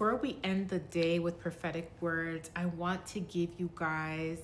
before we end the day with prophetic words, I want to give you guys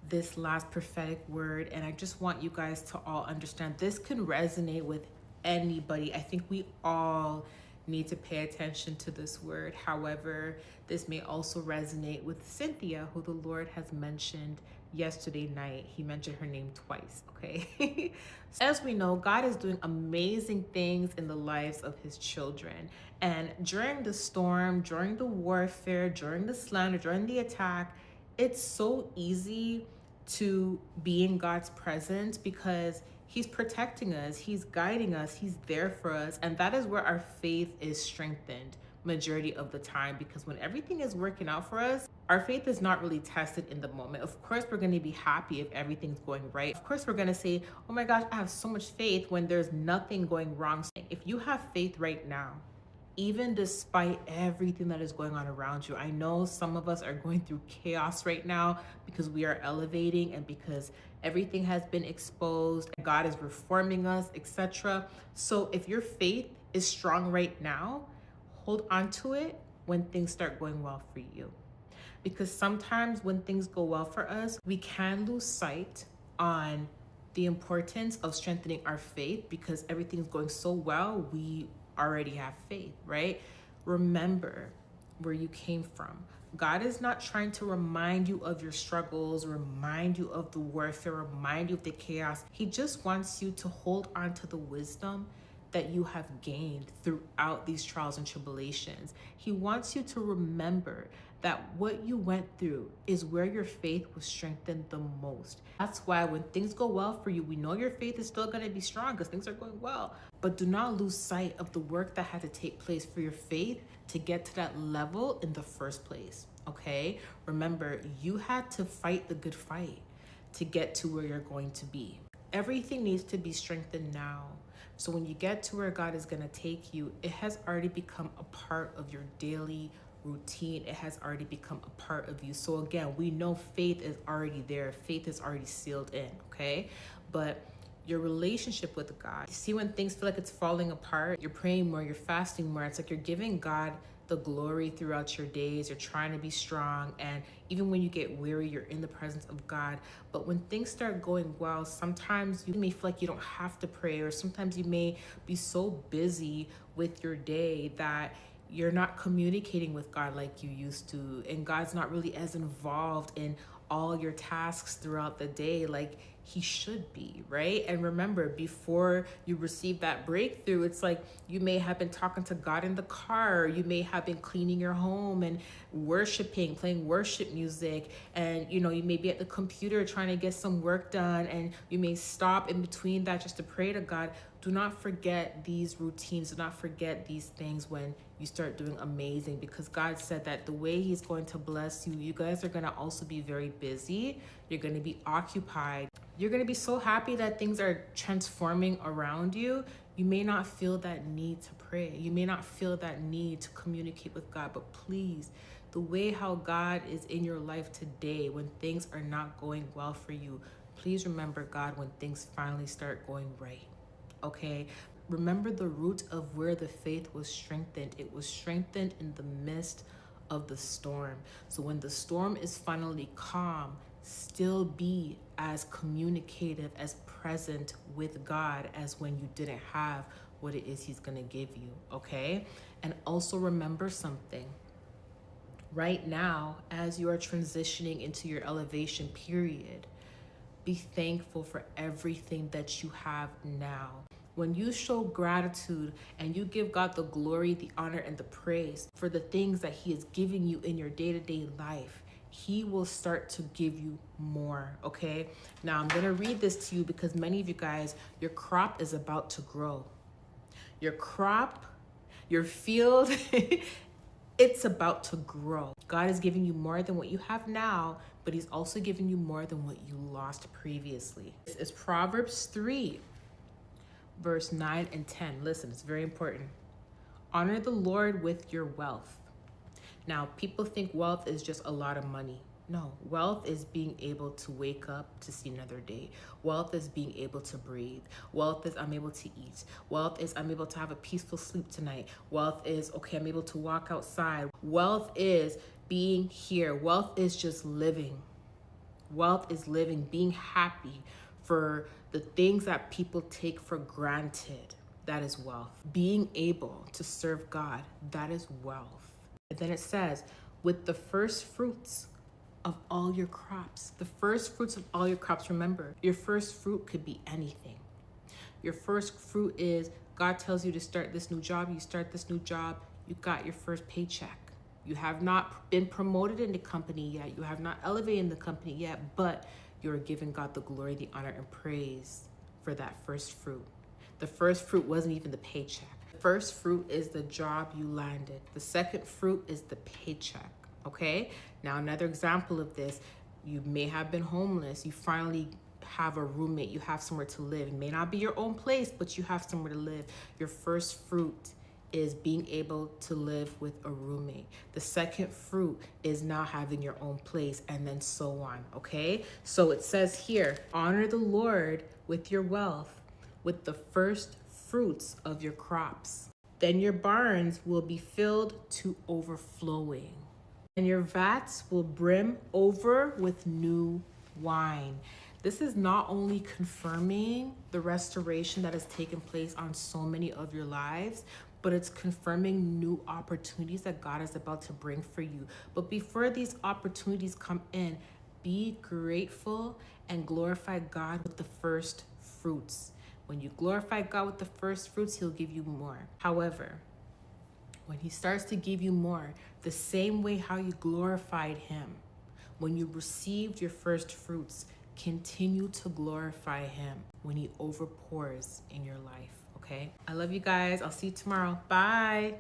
this last prophetic word, and I just want you guys to all understand this can resonate with anybody. I think we all need to pay attention to this word. However, this may also resonate with Cynthia, who the Lord has mentioned yesterday night. He mentioned her name twice, okay? As we know, God is doing amazing things in the lives of his children. And during the storm, during the warfare, during the slander, during the attack, it's so easy to be in God's presence because he's protecting us, he's guiding us, he's there for us. And that is where our faith is strengthened majority of the time, because when everything is working out for us, our faith is not really tested in the moment. Of course, we're going to be happy if everything's going right. Of course, we're going to say, oh my gosh, I have so much faith when there's nothing going wrong. If you have faith right now, even despite everything that is going on around you, I know some of us are going through chaos right now because we are elevating and because everything has been exposed, God is reforming us, etc. So if your faith is strong right now, hold on to it when things start going well for you. Because sometimes when things go well for us, we can lose sight on the importance of strengthening our faith because everything's going so well, we already have faith, right? Remember where you came from. God is not trying to remind you of your struggles, remind you of the warfare, remind you of the chaos. He just wants you to hold on to the wisdom that you have gained throughout these trials and tribulations. He wants you to remember that what you went through is where your faith was strengthened the most. That's why when things go well for you, we know your faith is still going to be strong because things are going well. But do not lose sight of the work that had to take place for your faith to get to that level in the first place, okay? Remember, you had to fight the good fight to get to where you're going to be. Everything needs to be strengthened now. So when you get to where God is going to take you, it has already become a part of your daily routine. It has already become a part of you. So again, we know faith is already there. Faith is already sealed in, okay? But your relationship with God, you see when things feel like it's falling apart, you're praying more, you're fasting more. It's like you're giving God the glory throughout your days. You're trying to be strong. And even when you get weary, you're in the presence of God. But when things start going well, sometimes you may feel like you don't have to pray, or sometimes you may be so busy with your day that you're not communicating with God like you used to. And God's not really as involved in all your tasks throughout the day like he should be, right? And remember, before you receive that breakthrough, it's like you may have been talking to God in the car, you may have been cleaning your home and worshiping, playing worship music, and you may be at the computer trying to get some work done, and you may stop in between that just to pray to God. Do not forget these routines. Do not forget these things when you start doing amazing, because God said that the way he's going to bless you, you guys are going to also be very busy. You're going to be occupied. You're going to be so happy that things are transforming around you. You may not feel that need to pray. You may not feel that need to communicate with God, but please, the way how God is in your life today, when things are not going well for you, please remember God when things finally start going right. Okay, remember the root of where the faith was strengthened. It was strengthened in the midst of the storm. So when the storm is finally calm, still be as communicative, as present with God as when you didn't have what it is he's going to give you. Okay, and also remember something. Right now, as you are transitioning into your elevation period, be thankful for everything that you have now. When you show gratitude and you give God the glory, the honor, and the praise for the things that he is giving you in your day-to-day life, he will start to give you more, okay? Now, I'm going to read this to you because many of you guys, your crop is about to grow. Your crop, your field, it's about to grow. God is giving you more than what you have now, but he's also giving you more than what you lost previously. It's Proverbs 3. Verse 9 and 10. Listen, it's very important. Honor the Lord with your wealth. Now, people think wealth is just a lot of money. No, wealth is being able to wake up to see another day. Wealth is being able to breathe. Wealth is I'm able to eat. Wealth is I'm able to have a peaceful sleep tonight. Wealth is, okay, I'm able to walk outside. Wealth is being here. Wealth is just living. Wealth is living, being happy for the things that people take for granted. That is wealth. Being able to serve God, that is wealth. And then it says, with the first fruits of all your crops. The first fruits of all your crops. Remember, your first fruit could be anything. Your first fruit is God tells you to start this new job. You start this new job. You got your first paycheck. You have not been promoted in the company yet. You have not elevated in the company yet, but you're giving God the glory, the honor, and praise for that first fruit. The first fruit wasn't even the paycheck. The first fruit is the job you landed. The second fruit is the paycheck. Okay, now another example of this, you may have been homeless. You finally have a roommate. You have somewhere to live. It may not be your own place, but you have somewhere to live. Your first fruit is being able to live with a roommate. The second fruit is now having your own place, and then so on. Okay, so it says here, honor the Lord with your wealth, with the first fruits of your crops. Then your barns will be filled to overflowing, and your vats will brim over with new wine. This is not only confirming the restoration that has taken place on so many of your lives, but it's confirming new opportunities that God is about to bring for you. But before these opportunities come in, be grateful and glorify God with the first fruits. When you glorify God with the first fruits, he'll give you more. However, when he starts to give you more, the same way how you glorified him, when you received your first fruits, continue to glorify him when he overpours in your life, okay? I love you guys. I'll see you tomorrow. Bye.